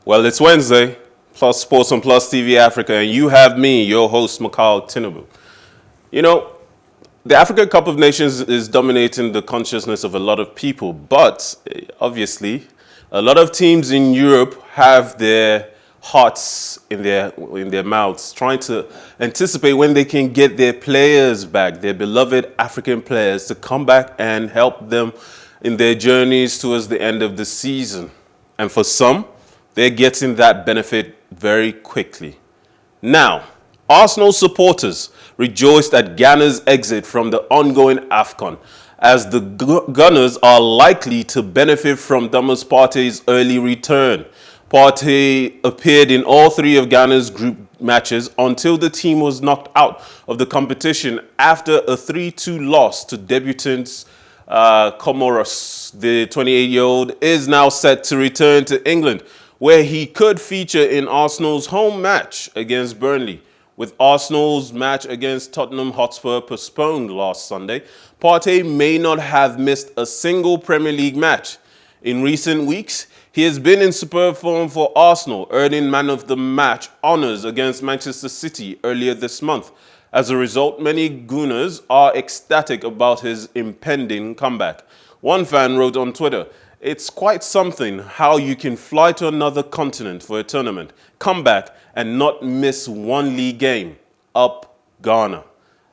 Well, it's Wednesday, Plus Sports on Plus TV Africa, and you have me, your host, Makal Tinubu. You know, the Africa Cup of Nations is dominating the consciousness of a lot of people, but obviously, a lot of teams in Europe have their hearts in their mouths, trying to anticipate when they can get their players back, their beloved African players, to come back and help them in their journeys towards the end of the season. And for some, they're getting that benefit very quickly. Now, Arsenal supporters rejoiced at Ghana's exit from the ongoing AFCON, as the Gunners are likely to benefit from Thomas Partey's early return. Partey appeared in all three of Ghana's group matches until the team was knocked out of the competition after a 3-2 loss to debutants Comoros. The 28-year-old is now set to return to England, where he could feature in Arsenal's home match against Burnley. With Arsenal's match against Tottenham Hotspur postponed last Sunday, Partey may not have missed a single Premier League match. In recent weeks, he has been in superb form for Arsenal, earning Man of the Match honours against Manchester City earlier this month. As a result, many Gunners are ecstatic about his impending comeback. One fan wrote on Twitter, "It's quite something how you can fly to another continent for a tournament, come back and not miss one league game. Up Ghana."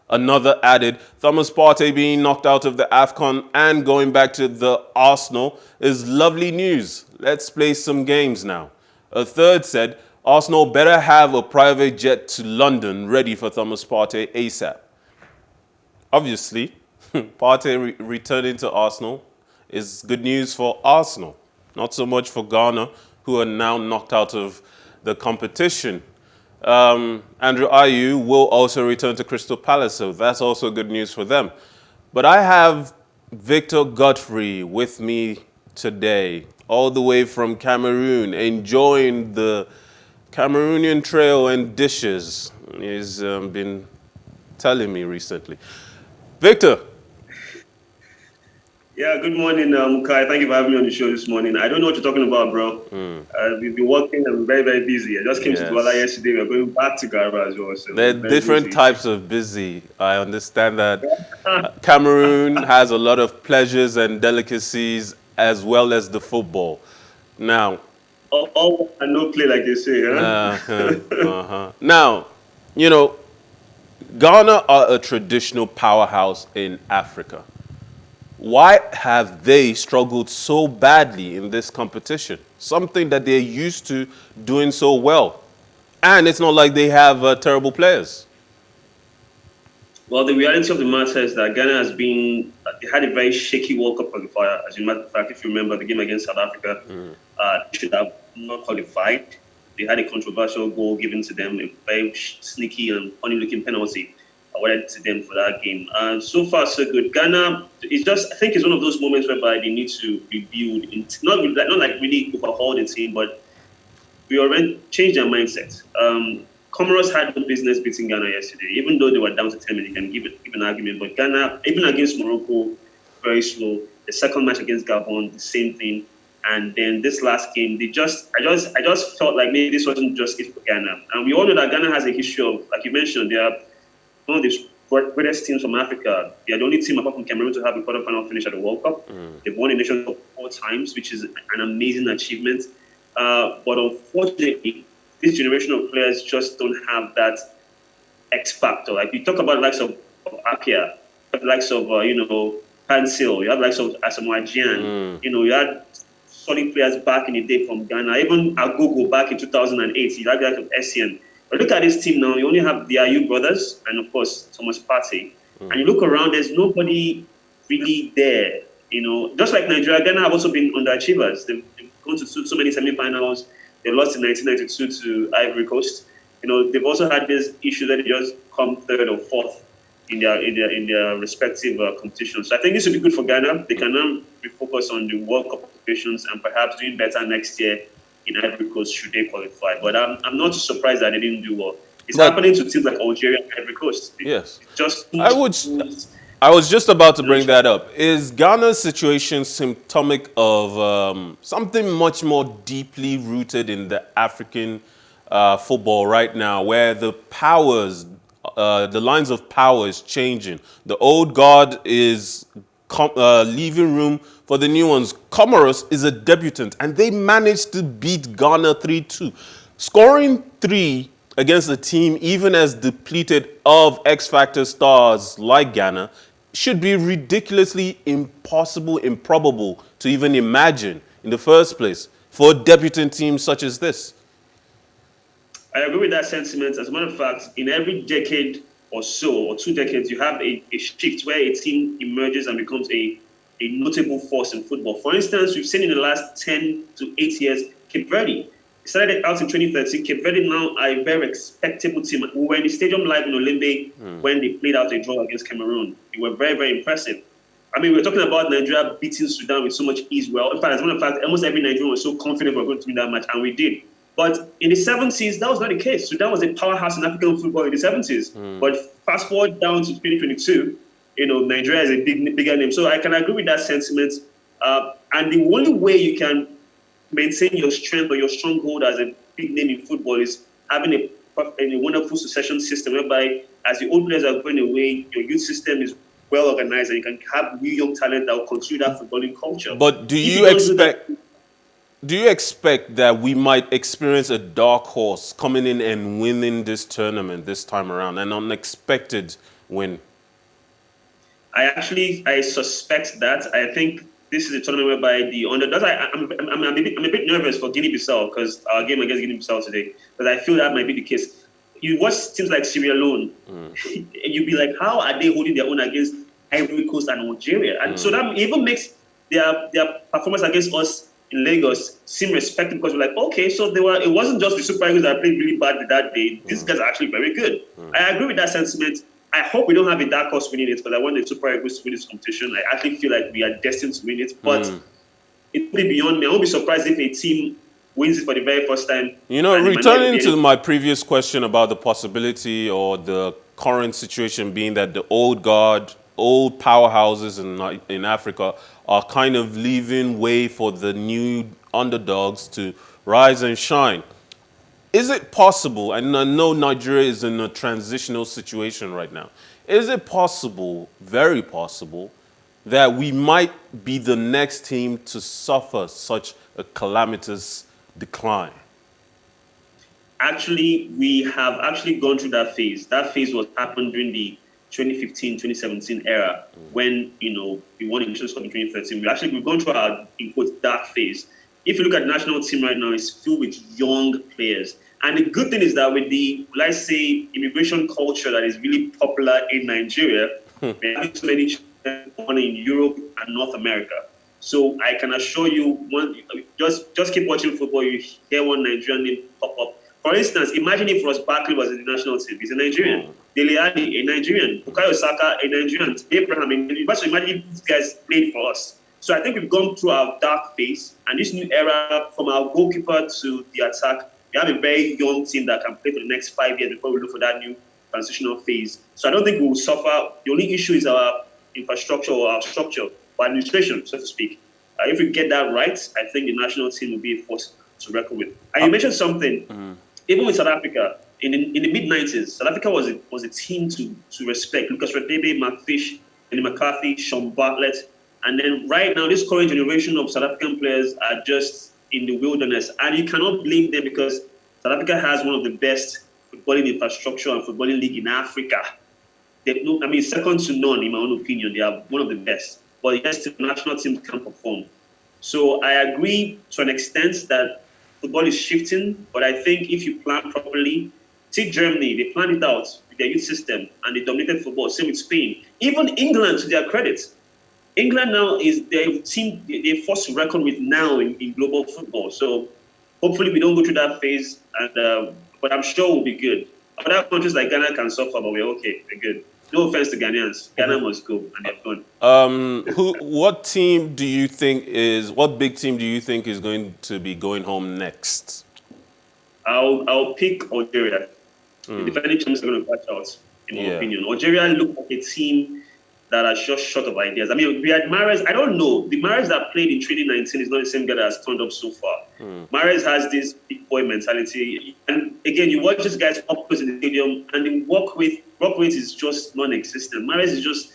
Another added, "Thomas Partey being knocked out of the AFCON and going back to the Arsenal is lovely news. Let's play some games now." A third said, "Arsenal better have a private jet to London ready for Thomas Partey ASAP." Obviously, Partey returning to Arsenal is good news for Arsenal, not so much for Ghana, who are now knocked out of the competition. Andrew Ayew will also return to Crystal Palace, so that's also good news for them. But I have Victor Godfrey with me today, all the way from Cameroon, enjoying the Cameroonian trail and dishes. He's been telling me recently. Victor. Yeah, good morning, Kai. Thank you for having me on the show this morning. I don't know what you're talking about, bro. We've been working and very, very busy. I just came to Douala yesterday. We're going back to Garba as well. So there are different types of busy. I understand that Cameroon has a lot of pleasures and delicacies as well as the football. Now, all and no play, like they say, huh? Now, you know, Ghana are a traditional powerhouse in Africa. Why have they struggled so badly in this competition? Something that they're used to doing so well. And it's not like they have terrible players. Well, the reality of the matter is that Ghana they had a very shaky World Cup qualifier. As a matter of fact, if you remember the game against South Africa, they should have not qualified. They had a controversial goal given to them, a very sneaky and funny-looking penalty awarded to them for that game. So far, so good. Ghana, I think it's one of those moments whereby they need to rebuild, not like really overhaul the team, but we already changed their mindset. Comoros had no business beating Ghana yesterday, even though they were down to 10 minutes. You can give an argument, but Ghana, even against Morocco, very slow. The second match against Gabon, the same thing. And then this last game, I just felt like maybe this wasn't just it for Ghana. And we all know that Ghana has a history of, like you mentioned, they are one of the greatest teams from Africa. They are the only team apart from Cameroon to have a quarterfinal finish at the World Cup. They've won a Nations Cup 4 times, which is an amazing achievement. But unfortunately, this generation of players just don't have that X factor. Like you talk about the likes of Apia, the likes of Pansil, you have the likes of Asamoah Gyan. You had solid players back in the day from Ghana. Even Agogo back in 2008, you had the likes of Essien. But look at this team now. You only have the Ayew brothers and, of course, Thomas Partey. And you look around, there's nobody really there. Just like Nigeria, Ghana have also been underachievers. They've gone to so many semi-finals. They lost in 1992 to Ivory Coast. They've also had this issue that they just come third or fourth in their respective competitions. So I think this will be good for Ghana. They can now refocus on the World Cup competitions and perhaps doing better next year in Ivory Coast should they qualify. But I'm not surprised that they didn't do well. It's happening to teams like Algeria and Ivory Coast. Yes. Just I was just about to bring that up. Is Ghana's situation symptomatic of something much more deeply rooted in the African football right now, where the powers, the lines of power is changing? The old guard is leaving room for the new ones. Comoros is a debutant, and they managed to beat Ghana 3-2. Scoring three against a team even as depleted of X-Factor stars like Ghana should be ridiculously impossible, improbable to even imagine in the first place for a debutant team such as this. I agree with that sentiment. As a matter of fact, in every decade or so, or 2 decades, you have a shift where a team emerges and becomes a notable force in football. For instance, we've seen in the last 10 to 8 years, Cape Verde. It started out in 2013. Cape Verde now are a very respectable team. We were in the stadium live in Olimbe when they played out a draw against Cameroon. They were very, very impressive. I mean, we're talking about Nigeria beating Sudan with so much ease. Well, in fact, as a matter of fact, almost every Nigerian was so confident we were going to win that match, and we did. But in the 70s, that was not the case. Sudan was a powerhouse in African football in the 70s. But fast forward down to 2022, Nigeria is a bigger name. So I can agree with that sentiment. And the only way you can maintain your strength or your stronghold as a big name in football is having a wonderful succession system whereby as the old players are going away, your youth system is well organized and you can have new young talent that will continue that footballing culture. But do you expect that we might experience a dark horse coming in and winning this tournament this time around, an unexpected win? I suspect that. I think this is a tournament whereby the underdogs. I'm a bit nervous for Guinea-Bissau because our game against Guinea-Bissau today, because I feel that might be the case. You watch teams like Sierra Leone, and you'd be like, how are they holding their own against Ivory Coast and Algeria? And so that even makes their performance against us in Lagos seem respectable because we're like, okay, so it wasn't just the Super Eagles that played really bad that day. These guys are actually very good. I agree with that sentiment. I hope we don't have a dark horse winning it because I want the Super Eagles to win this competition. I actually feel like we are destined to win it, but it will be beyond me. I won't be surprised if a team wins it for the very first time. Returning to my previous question about the possibility or the current situation being that the old guard, old powerhouses in Africa are kind of leaving way for the new underdogs to rise and shine. Is it possible, and I know Nigeria is in a transitional situation right now, is it possible, very possible, that we might be the next team to suffer such a calamitous decline? Actually, we have actually gone through that phase. That phase was happened during the 2015-2017 era when, we won the Nations Cup in 2013. We've gone through our, in quotes, dark phase. If you look at the national team right now, it's filled with young players. And the good thing is that with the, let's say, immigration culture that is really popular in Nigeria, we're having so many children in Europe and North America. So I can assure you, just keep watching football, you hear one Nigerian name pop up. For instance, imagine if Ross Barkley was in the national team. He's a Nigerian. Dele Alli, a Nigerian. Bukayo Saka, a Nigerian. Abraham, a Nigerian. So imagine if these guys played for us. So I think we've gone through our dark phase, and this new era, from our goalkeeper to the attack, we have a very young team that can play for the next 5 years before we look for that new transitional phase. So I don't think we will suffer. The only issue is our infrastructure or our structure, or administration, so to speak. If we get that right, I think the national team will be a force to reckon with. And you mentioned something, even with South Africa, in the mid-90s, South Africa was a team to respect. Lucas Radebe, Mark Fish, Andy McCarthy, Sean Bartlett. And then right now, this current generation of South African players are just in the wilderness. And you cannot blame them because South Africa has one of the best footballing infrastructure and footballing league in Africa. Second to none, in my own opinion. They are one of the best. But yes, the national teams can perform. So I agree to an extent that football is shifting. But I think if you plan properly, take Germany, they planned it out with their youth system and they dominated football. Same with Spain. Even England, to their credit. England now is the team they're forced to reckon with now in global football. So hopefully we don't go through that phase, but I'm sure we'll be good. Other countries like Ghana can suffer, but we're okay. We're good. No offense to Ghanaians. Ghana must go, and they're gone. What big team do you think is going to be going home next? I'll pick Algeria. The defending champions are going to catch out, in my opinion. Algeria look like a team that are just short of ideas. I mean, we had Mahrez. I don't know. The Mahrez that played in 2019 is not the same guy that has turned up so far. Mahrez has this big boy mentality. And again, you watch these guys up close in the stadium, and the work rate is just non-existent. Mahrez is just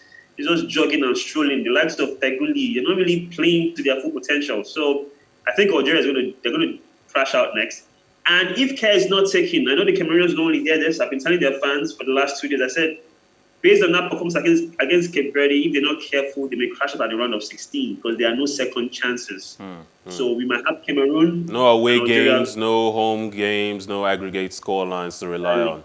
jogging and strolling. The likes of Teguli, you're not really playing to their full potential. So I think Algeria they're going to crash out next. And if care is not taken, I know the Cameroonians don't really hear this. I've been telling their fans for the last 2 days. I said, based on that performance against Cape Verde, if they're not careful, they may crash out at the round of 16 because there are no second chances. So we might have Cameroon. No away games, no home games, no aggregate score lines to rely on.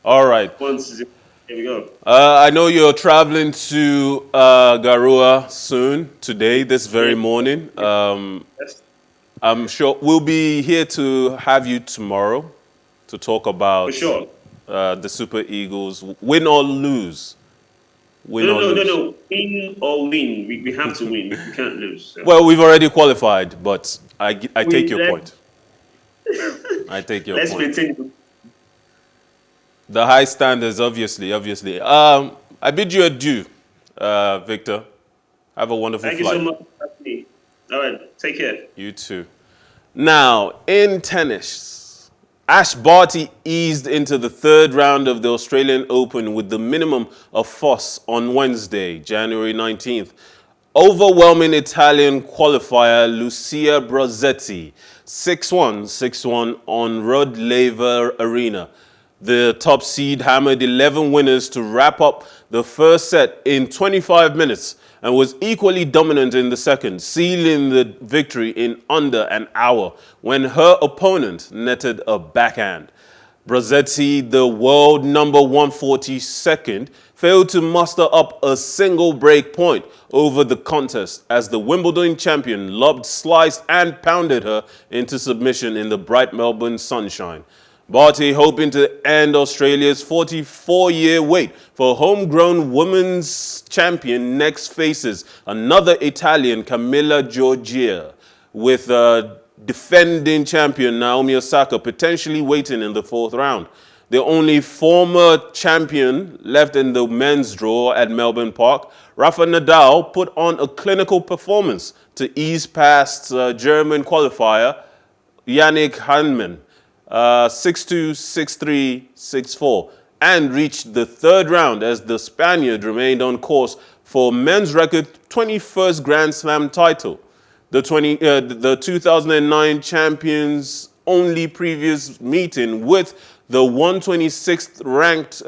All right. Here we go. I know you're traveling to Garoua soon, this very morning. Yes. I'm sure we'll be here to have you tomorrow to talk about For sure. The Super Eagles, win or lose. No. Win or win. We have to win. We can't lose. So. Well, we've already qualified, but I take your point. I take your point. Let's maintain the high standards, obviously. I bid you adieu, Victor. Have a wonderful flight. Thank you so much for having me. All right, take care. You too. Now, in tennis, Ash Barty eased into the third round of the Australian Open with the minimum of fuss on Wednesday, January 19th. Overwhelming Italian qualifier Lucia Brazetti, 6-1, 6-1 on Rod Laver Arena. The top seed hammered 11 winners to wrap up the first set in 25 minutes and was equally dominant in the second, sealing the victory in under an hour when her opponent netted a backhand. Brazetti, the world number 142nd, failed to muster up a single break point over the contest as the Wimbledon champion lobbed, sliced and pounded her into submission in the bright Melbourne sunshine. Barty hoping to end Australia's 44-year wait for homegrown women's champion next faces another Italian, Camilla Giorgia, with defending champion Naomi Osaka potentially waiting in the fourth round. The only former champion left in the men's draw at Melbourne Park, Rafa Nadal put on a clinical performance to ease past German qualifier Yannick Hannemann. 6-2, 6-3, 6-4, and reached the third round as the Spaniard remained on course for men's record 21st Grand Slam title. The 2009 champions' only previous meeting with the 126th ranked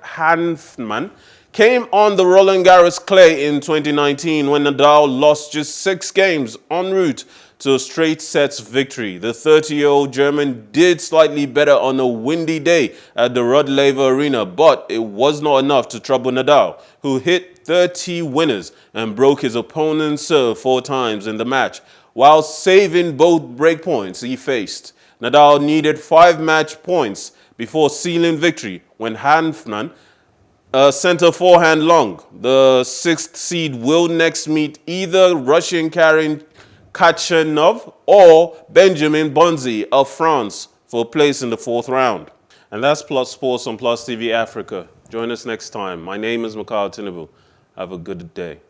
Hannemann came on the Roland Garros clay in 2019 when Nadal lost just 6 games en route to a straight sets victory. The 30-year-old German did slightly better on a windy day at the Rod Laver Arena, but it was not enough to trouble Nadal, who hit 30 winners and broke his opponent's serve 4 times in the match, while saving both breakpoints he faced. Nadal needed 5 match points before sealing victory when Hannemann center forehand long. The 6th seed will next meet either Russian Karen Khachanov or Benjamin Bonzi of France for a place in the 4th round. And that's Plus Sports on Plus TV Africa. Join us next time. My name is Makao Tinubu. Have a good day.